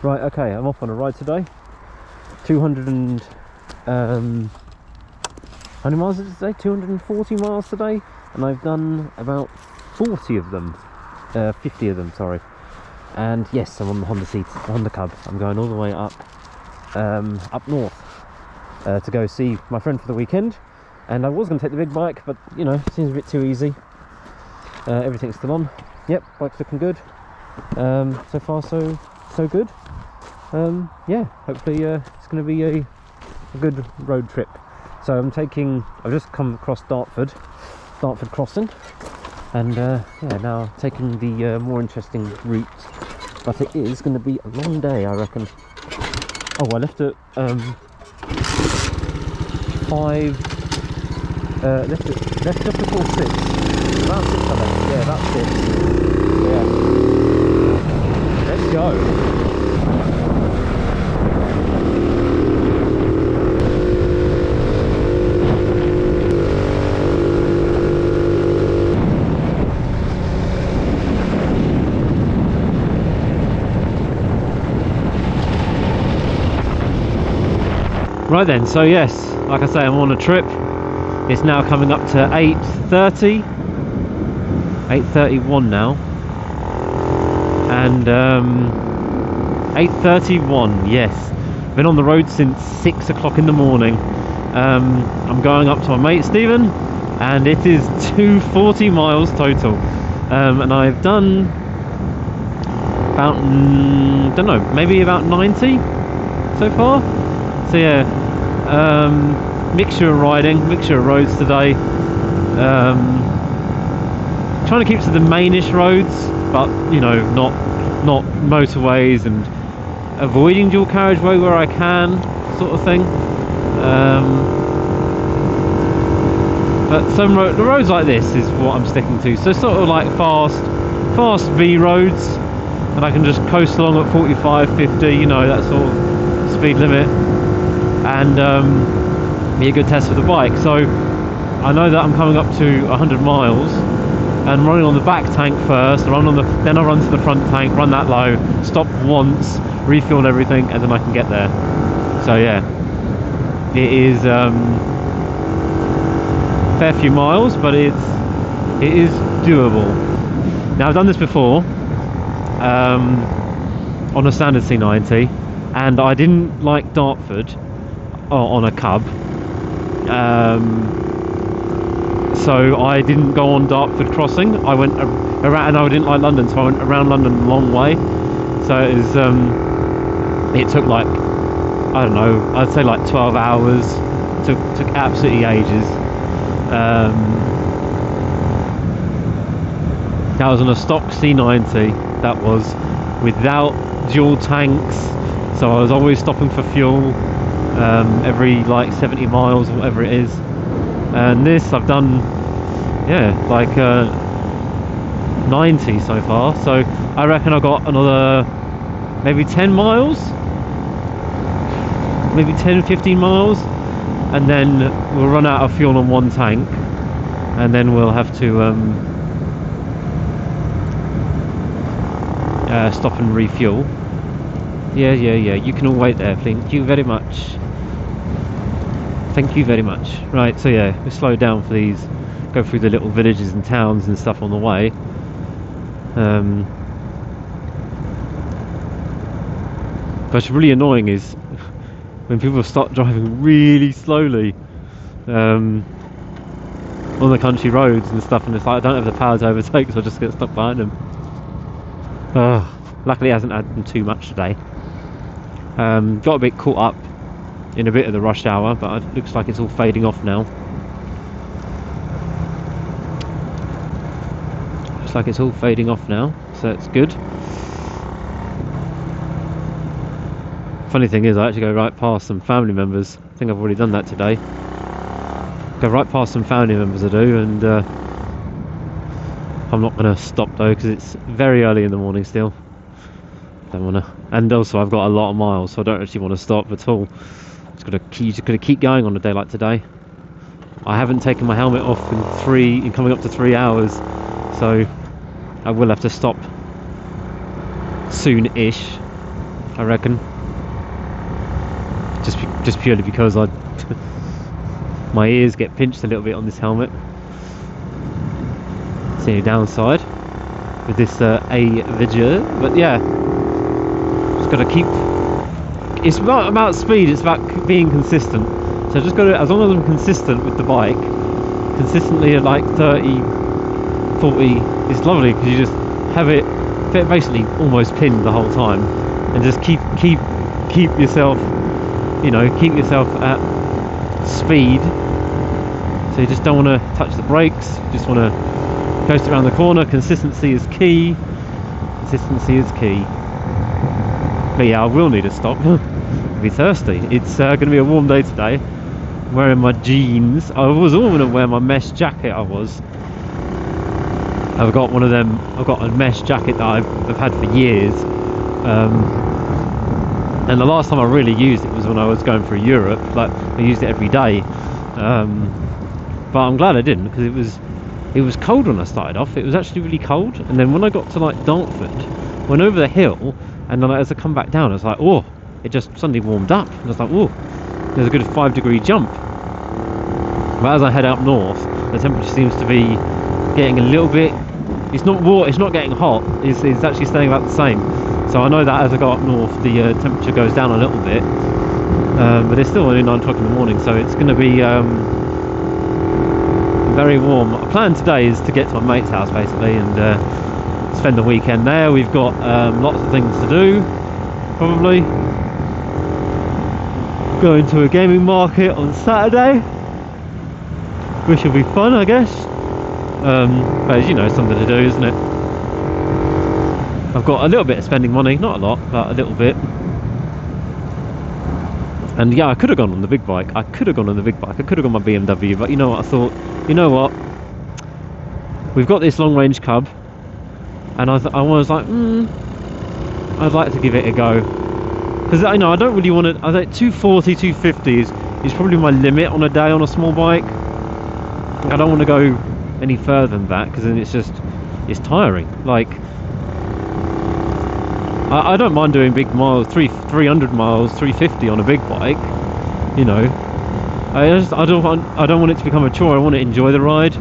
Right, okay, I'm off on a ride today. 200 and how many miles did it say? 240 miles today, and I've done about 40 of them, 50 of them, sorry. And yes, I'm on the Honda Cub. I'm going all the way up north to go see my friend for the weekend. And I was going to take the big bike, but you know, it seems a bit too easy. Everything's still on. Yep, bike's looking good. So far so good. Yeah, hopefully it's going to be a good road trip. So I've just come across Dartford crossing, and yeah, now taking the more interesting route, but it is going to be a long day, I reckon. Oh, I left at 5, left just before 6, about 6 I left, yeah, about 6, yeah, let's go. Right then, so yes, like I say, I'm on a trip. It's now coming up to 8:30, 8:31 now, and 8:31. Yes, been on the road since 6 o'clock in the morning. I'm going up to my mate Stephen, and it is 240 miles total, and I've done about don't know, maybe about 90 so far. So yeah, mixture of riding, mixture of roads today. Trying to keep to the mainish roads, but you know, not motorways, and avoiding dual carriageway where I can, sort of thing. But the roads like this is what I'm sticking to. So sort of like fast V roads, and I can just coast along at 45, 50, you know, that sort of speed limit, and be a good test for the bike. So I know that I'm coming up to 100 miles and running on the back tank first, then I run to the front tank, run that low, stop once, refuel and everything, and then I can get there. So yeah, it is fair few miles, but it is doable. Now I've done this before on a standard C90, and I didn't like Dartford on a Cub, so I didn't go on Dartford crossing. I went around, and I didn't like London, so I went around London a long way. So it was it took like, I don't know, I'd say like 12 hours. Took absolutely ages. That was on a stock C90. That was without dual tanks, so I was always stopping for fuel every like 70 miles or whatever it is. And this I've done, yeah, like 90 so far. So I reckon I got another maybe 10 miles, maybe 10-15 miles, and then we'll run out of fuel on one tank, and then we'll have to stop and refuel. Yeah, you can all wait there, thank you very much. Thank you very much. Right, so yeah, we slow down for these, go through the little villages and towns and stuff on the way. But what's really annoying is when people start driving really slowly on the country roads and stuff, and it's like I don't have the power to overtake, so I just get stuck behind them. Luckily it hasn't had them too much today. Got a bit caught up in a bit of the rush hour, but it looks like it's all fading off now. Looks like it's all fading off now, so that's good. Funny thing is, I actually go right past some family members. I think I've already done that today. Go right past some family members I do, and I'm not going to stop though, because it's very early in the morning still. Don't want to, and also I've got a lot of miles, so I don't actually want to stop at all. Just got to keep going on a day like today. I haven't taken my helmet off in coming up to 3 hours, so I will have to stop soon-ish. I reckon. Just purely because my ears get pinched a little bit on this helmet. It's the only downside with this A-Vidger, but yeah, just got to keep. It's not about speed; it's about being consistent. So just got to, as long as I'm consistent with the bike, consistently at like 30, 40, it's lovely because you just have it basically almost pinned the whole time, and just keep yourself, keep yourself at speed. So you just don't want to touch the brakes, you just want to coast around the corner. Consistency is key. Consistency is key. But yeah, I will need to stop. I'll be thirsty. It's going to be a warm day today. I'm wearing my jeans. I was all going to wear my mesh jacket. I've got one of them. I've got a mesh jacket that I've had for years. And the last time I really used it was when I was going through Europe. Like, I used it every day. But I'm glad I didn't, because it was cold when I started off. It was actually really cold, and then when I got to like Dartford, went over the hill, and then as I come back down, I was like, oh, it just suddenly warmed up. And I was like, oh, there's a good 5-degree jump. But as I head up north, the temperature seems to be getting a little bit. It's not getting hot. It's actually staying about the same. So I know that as I go up north, the temperature goes down a little bit. But it's still only 9 o'clock in the morning, so it's going to be very warm. My plan today is to get to my mate's house basically and spend the weekend there. We've got lots of things to do, probably. Going to a gaming market on Saturday, which will be fun, I guess. But as you know, something to do, isn't it? I've got a little bit of spending money, not a lot, but a little bit. And yeah, I could have gone on the big bike. I could have gone on my BMW, but you know what? I thought, you know what? We've got this long range cub, and I was like, I'd like to give it a go, because I don't really want to. I think 240, 250 is probably my limit on a day on a small bike. I don't want to go any further than that, because then it's tiring. Like, I don't mind doing big miles, 300 miles, 350 on a big bike, I don't want it to become a chore. I want to enjoy the ride.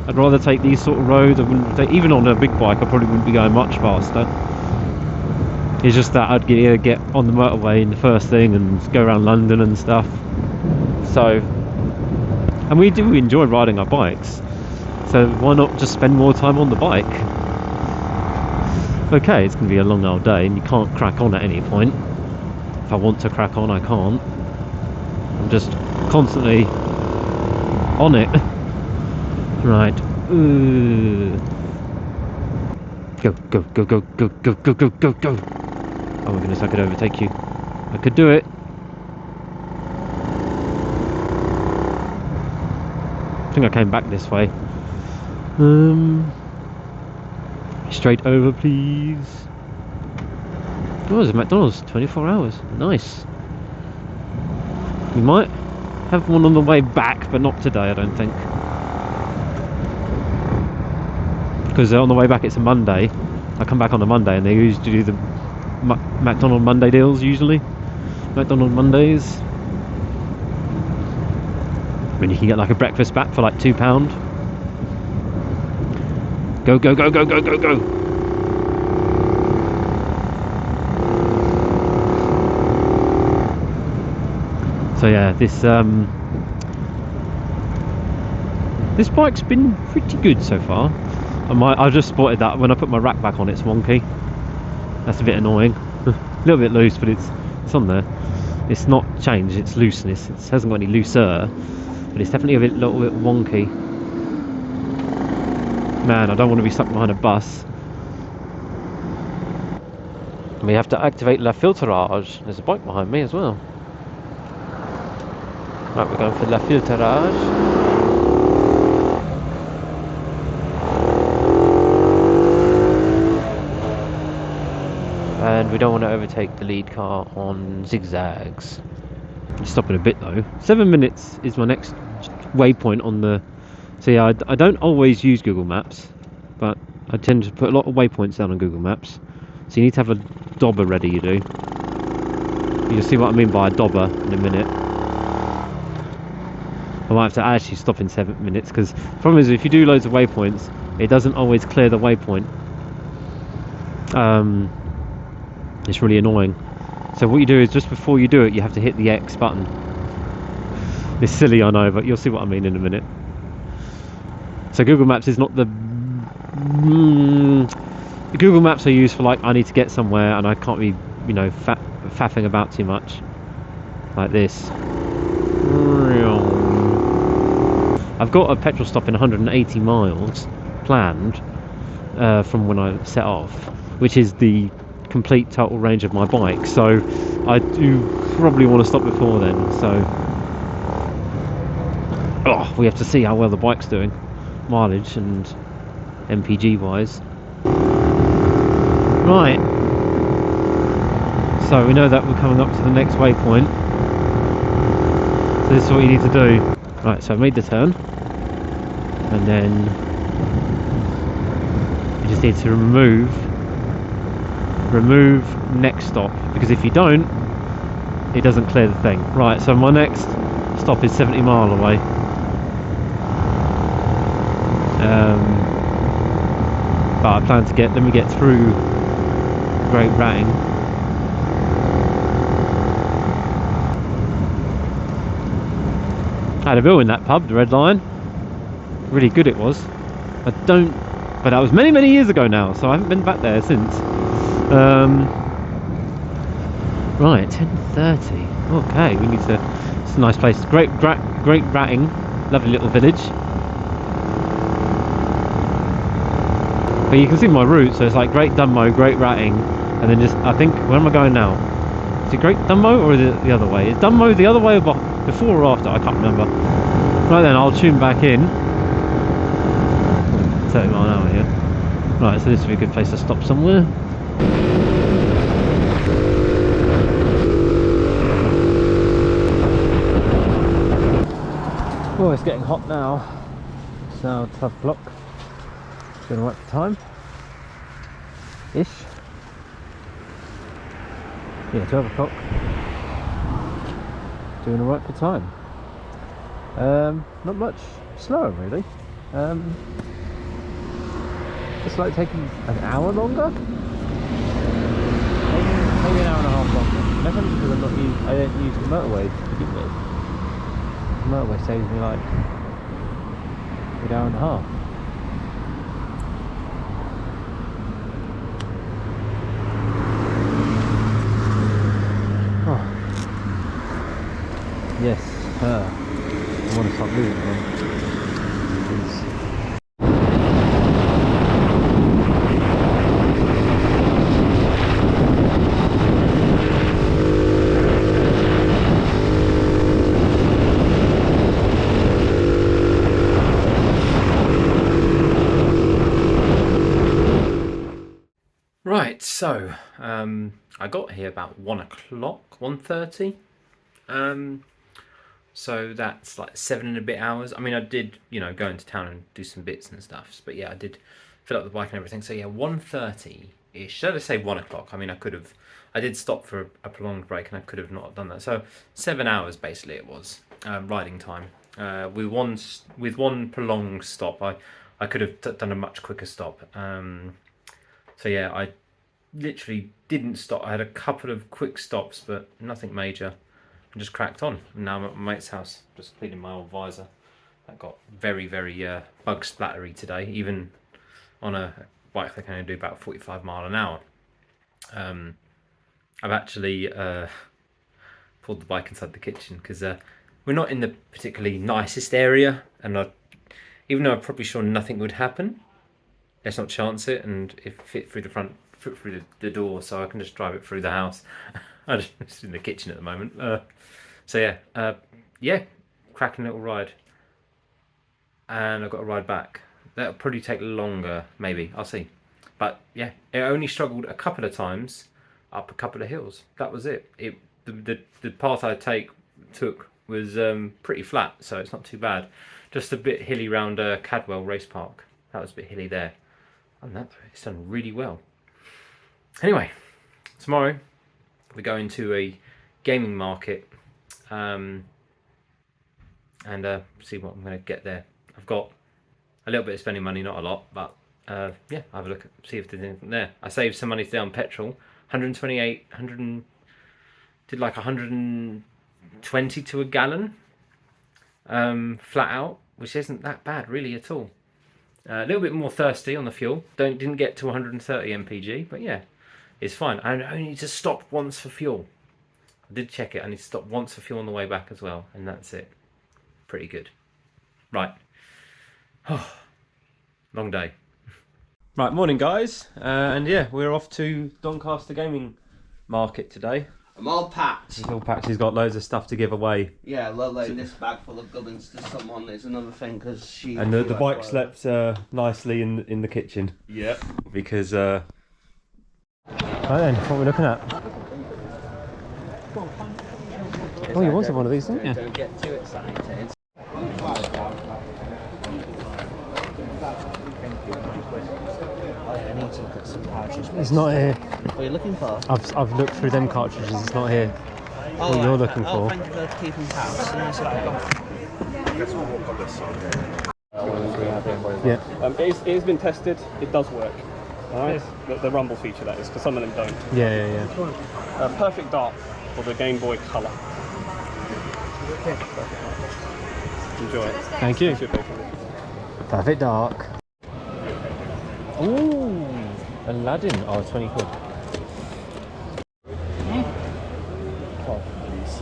I'd rather take these sort of roads. Even on a big bike, I probably wouldn't be going much faster. It's just that I'd get on the motorway in the first thing and go around London and stuff. So, and we do enjoy riding our bikes, so why not just spend more time on the bike? Okay, it's going to be a long old day, and you can't crack on at any point. If I want to crack on, I can't. I'm just constantly on it. Right. Go, go, go, go, go, go, go, go, go, go. Oh my goodness, I could overtake you. I could do it. I think I came back this way. Straight over, please. Oh, there's a McDonald's, 24 hours. Nice. We might have one on the way back, but not today, I don't think. Because on the way back it's a Monday. I come back on a Monday, and they usually do the McDonald's Monday deals, usually. McDonald's Mondays. When you can get like a breakfast back for like £2. Go, go, go, go, go, go, go. So yeah, this bike's been pretty good so far. I've just spotted that when I put my rack back on, it's wonky. That's a bit annoying. A little bit loose, but it's on there. It's not changed, it's looseness. It hasn't got any looser, but it's definitely a little bit wonky. Man, I don't want to be stuck behind a bus. We have to activate la filtrage. There's a bike behind me as well. Right, we're going for la filtrage. And we don't want to overtake the lead car on zigzags. Stop in a bit though. 7 minutes is my next waypoint on the. So yeah, I don't always use Google Maps, but I tend to put a lot of waypoints down on Google Maps. So you need to have a dobber ready, you do. You'll see what I mean by a dobber in a minute. I might have to actually stop in 7 minutes, because the problem is if you do loads of waypoints, it doesn't always clear the waypoint. It's really annoying. So what you do is, just before you do it, you have to hit the X button. It's silly, I know, but you'll see what I mean in a minute. So Google Maps is not the Google Maps are used for, like, I need to get somewhere and I can't be, you know, faffing about too much like this. I've got a petrol stop in 180 miles planned from when I set off, which is the complete total range of my bike, so I do probably want to stop before then. So we have to see how well the bike's doing, mileage and MPG wise. Right, so we know that we're coming up to the next waypoint, so this is what you need to do. Right, so I've made the turn, and then you just need to remove next stop, because if you don't, it doesn't clear the thing. Right, so my next stop is 70 mile away. But I plan to let me get through Great Ratting. I had a bill in that pub, the Red Lion. Really good it was. But that was many years ago now, so I haven't been back there since. Right, 10:30. Okay, we need to. It's a nice place. Great Ratting, lovely little village. But you can see my route, so it's like Great Dunmow, Great Ratting, and then just, I think, where am I going now? Is it Great Dunmow or is it the other way? Is Dunmow the other way or before or after? I can't remember. Right then, I'll tune back in. 30 mile an hour here. Right, so this would be a good place to stop somewhere. Oh, it's getting hot now. It's now 12 o'clock. Doing alright for time ish. Yeah, 12 o'clock. Doing alright for time. Not much slower really. It's like taking an hour longer. Maybe an hour and a half longer. Maybe because I don't use the motorway to begin with. The motorway saves me like an hour and a half. Yes, I want to start moving again. Right, so I got here about 1 o'clock, 1:30. So that's like 7 and a bit hours. I mean, I did, go into town and do some bits and stuff. But yeah, I did fill up the bike and everything. So yeah, 1:30-ish. Should I say 1 o'clock? I mean, I did stop for a prolonged break and I could have not done that. So 7 hours basically it was, riding time. With one prolonged stop, I could have done a much quicker stop. So yeah, I literally didn't stop. I had a couple of quick stops, but nothing major. And just cracked on. And now I'm at my mate's house, just cleaning my old visor. That got very bug splattery today, even on a bike that can only do about 45 mile an hour. I've actually pulled the bike inside the kitchen because we're not in the particularly nicest area, and even though I'm probably sure nothing would happen, let's not chance it and fit through the door, so I can just drive it through the house. I'm just in the kitchen at the moment. So yeah, cracking little ride. And I've got to ride back. That'll probably take longer, maybe. I'll see. But yeah, it only struggled a couple of times up a couple of hills. That was it. The path I took was pretty flat, so it's not too bad. Just a bit hilly round Cadwell Race Park. That was a bit hilly there. And it's done really well. Anyway, tomorrow we're going to a gaming market, and see what I'm going to get there. I've got a little bit of spending money, not a lot, but yeah, have a look at, see if there's anything there. I saved some money today on petrol, 128, did like 120 to a gallon, flat out, which isn't that bad really at all. A little bit more thirsty on the fuel. Didn't get to 130 mpg, but yeah, it's fine. I only need to stop once for fuel. I did check it. I need to stop once for fuel on the way back as well, and that's it. Pretty good. Right. Oh, long day. Right, morning guys, and yeah, we're off to Doncaster Gaming Market today. I'm all packed. He's all packed. He's got loads of stuff to give away. Yeah, loading this bag full of gubbins to someone is another thing because she. And the bike slept nicely in the kitchen. Yeah. Because. Right then, what are we looking at? Oh, you wanted one of these, didn't you? Don't get too excited. I need to look at some cartridges. It's not here. What are you looking for? I've looked through them cartridges. It's not here. Oh, what you're looking for. Thank you for keeping tabs. Nice, okay. Yeah. It has been tested. It does work. Alright. The rumble feature, that is, because some of them don't. Yeah. Perfect dark for the Game Boy Color. Enjoy it. Thank you. Should be. Perfect dark. Ooh, Aladdin. Oh, 20 quid. Oh, please.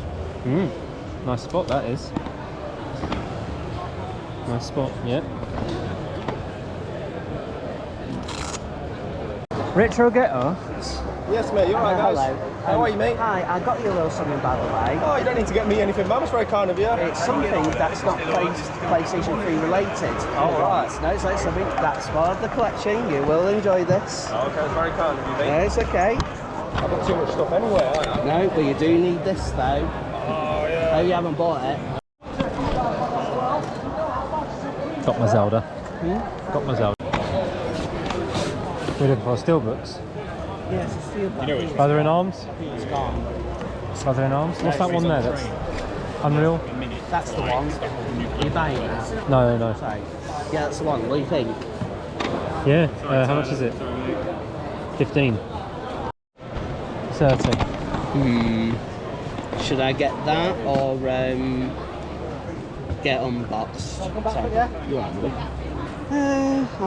Nice spot that is. Nice spot, yeah. Retro Getter? Yes, mate. You're right, guys. Hello. How are you, mate? Hi, I got you a little something by the way. Oh, you don't need to get me anything, man. That's very kind of you. It's something that's not PlayStation 3 related. Oh, right. No, it's like something that's part of the collection. You will enjoy this. Oh, okay, it's very kind of you, mate. Yeah, it's okay. I've got too much stuff anyway, haven't I? No, but you do need this though. Oh, yeah. Oh, you haven't bought it? Got my Zelda. Got my Zelda. We're looking for steelbooks. Yes, it's steel book. Brother in Arms? It's gone. Brother in Arms? What's that one there? That's Unreal? That's the one. Are you buying that? No. Sorry. Yeah, that's the one. What do you think? Yeah, how much is it? 15. 30. Should I get that or get unboxed? Sorry. You are, I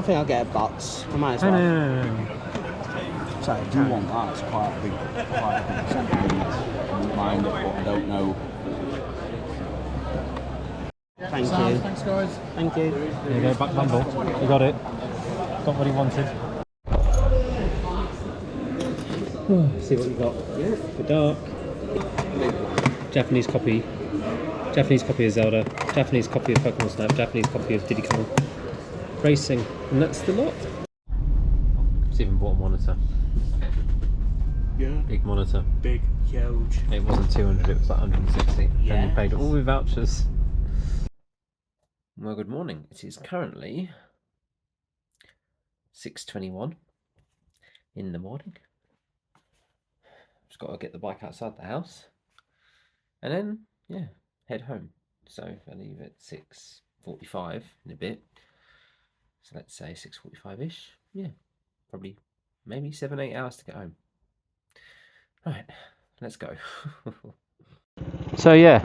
think I'll get a box. I might as well. No. Sorry, I do want that. It's quite a big something. I wouldn't mind it, but I don't know. Thank you. Thanks, guys. Thank you. There you go, back bundle. You got it. Got what he wanted. See what you got. Yeah. The dark. Japanese copy of Zelda. Japanese copy of Pokemon Snap. Japanese copy of Diddy Kong. Racing. And that's the lot. It's even bought a monitor. Yeah. Big monitor. Big, huge. It wasn't 200, it was like 160. Yes. And you paid all with vouchers. Well, good morning. It is currently 6:21 in the morning. Just got to get the bike outside the house. And then, yeah, head home. So I leave at 6:45 in a bit. So let's say 6:45-ish. Yeah, probably maybe 7-8 hours to get home. Right, let's go. So yeah,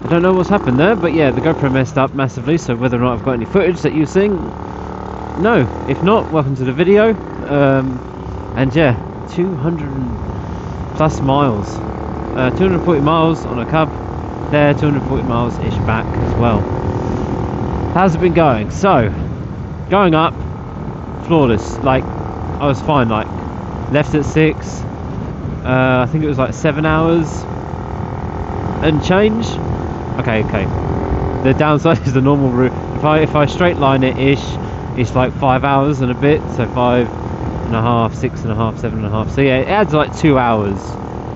I don't know what's happened there, but yeah, the GoPro messed up massively, so whether or not I've got any footage that you're seeing, no. If not, welcome to the video. And yeah, 200 plus miles. 240 miles on a cub there, 240 miles-ish back as well. How's it been going? So, going up, flawless. Like, I was fine, like, left at 6, I think it was like 7 hours and change. Okay. The downside is the normal route. If I straight line it ish, it's like 5 hours and a bit. So 5.5, 6.5, 7.5. So yeah, it adds like 2 hours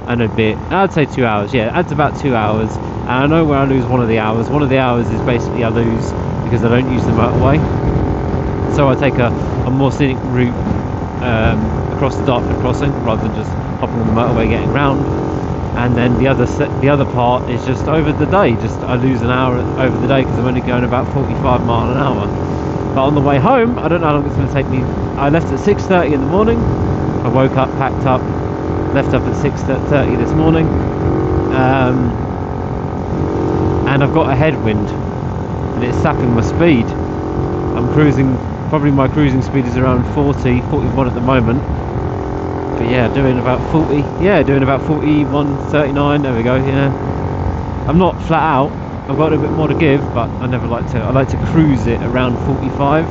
and a bit. I'd say 2 hours. Yeah, it adds about 2 hours. And I know where I lose one of the hours. One of the hours is basically I lose because I don't use the motorway. So I take a more scenic route across the Dartford crossing rather than just hopping on the motorway getting round. And then the other part is just over the day. Just I lose an hour over the day because I'm only going about 45 miles an hour. But on the way home, I don't know how long it's going to take me. I left at 6:30 in the morning. I woke up, packed up, left up at 6:30 this morning, and I've got a headwind, and it's sapping my speed. I'm cruising. Probably my cruising speed is around 41 at the moment. But yeah, doing about 40. Yeah, doing about 41, 39. There we go. Yeah, I'm not flat out. I've got a bit more to give, but I like to cruise it around 45.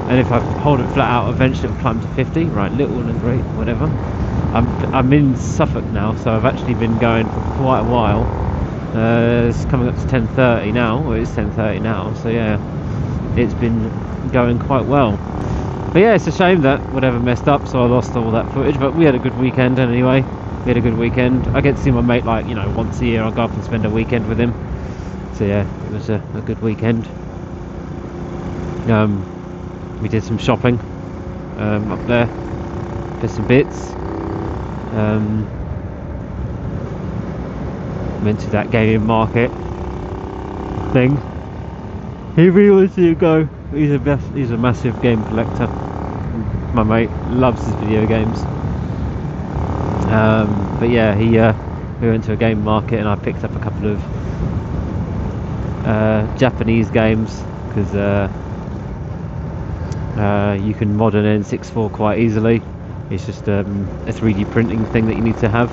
And if I hold it flat out, eventually it'll climb to 50. Right, little and great, whatever. I'm in Suffolk now, so I've actually been going for quite a while. It's coming up to 10:30 now. Well, it's 10:30 now, so yeah, it's been going quite well. But yeah, it's a shame that whatever messed up, so I lost all that footage. But we had a good weekend anyway. We had a good weekend. I get to see my mate like, you know, once a year. I'll go up and spend a weekend with him. So yeah, it was a good weekend. We did some shopping up there for some bits. Went to that gaming market thing. He really wants to go. He's a massive game collector. My mate loves his video games. But yeah, we went to a game market and I picked up a couple of Japanese games because you can mod an N64 quite easily. It's just a 3D printing thing that you need to have,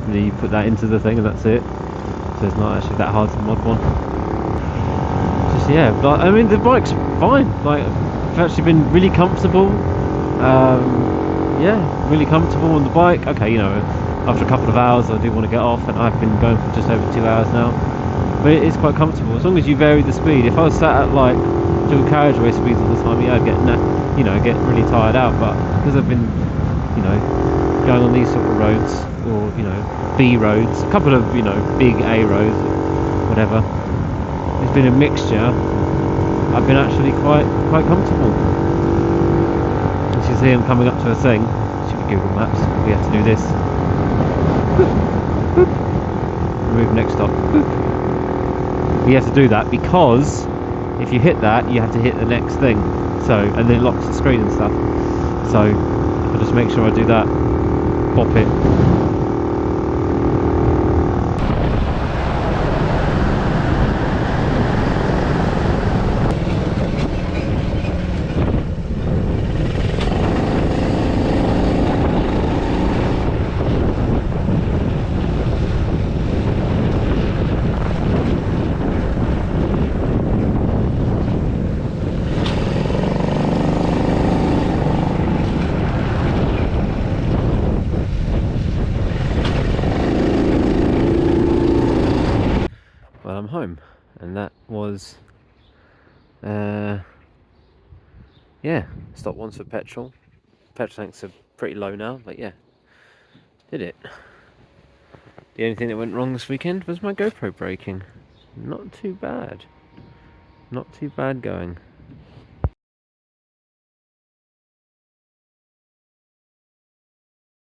and then you put that into the thing and that's it. So it's not actually that hard to mod one. Just yeah, but I mean the bike's fine. Like I've actually been really comfortable. Yeah, really comfortable on the bike. Okay, you know, after a couple of hours I do want to get off, and I've been going for just over 2 hours now. But it is quite comfortable as long as you vary the speed. If I was sat at like dual carriageway speeds all the time, yeah, I'd get get really tired out. But because I've been, you know, going on these sort of roads, or you know, B roads, a couple of, you know, big A roads, whatever, it's been a mixture. I've been actually quite comfortable. As you see, I'm coming up to a thing. Should be Google Maps. We have to do this. Remove next stop. You have to do that because if you hit that, you have to hit the next thing. So, and then it locks the screen and stuff. So I'll just make sure I do that. Pop it. I'm home, and that was yeah, stopped once for petrol. Petrol tanks are pretty low now, but yeah, did it. The only thing that went wrong this weekend was my GoPro breaking. Not too bad going.